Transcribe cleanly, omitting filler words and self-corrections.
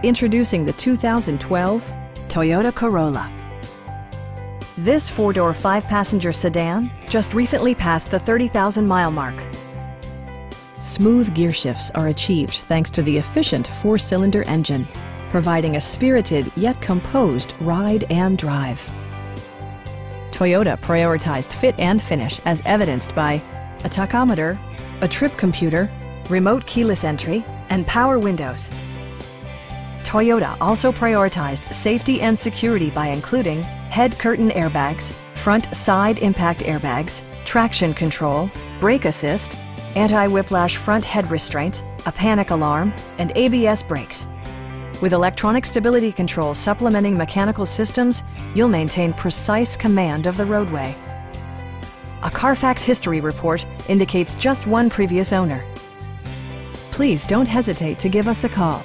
Introducing the 2012 Toyota Corolla. This four-door, five-passenger sedan just recently passed the 30,000-mile mark. Smooth gear shifts are achieved thanks to the efficient four-cylinder engine, providing a spirited yet composed ride and drive. Toyota prioritized fit and finish as evidenced by a tachometer, a trip computer, remote keyless entry, and power windows. Toyota also prioritized safety and security by including head curtain airbags, front side impact airbags, traction control, brake assist, anti-whiplash front head restraints, a panic alarm, and ABS brakes. With electronic stability control supplementing mechanical systems, you'll maintain precise command of the roadway. A Carfax history report indicates just one previous owner. Please don't hesitate to give us a call.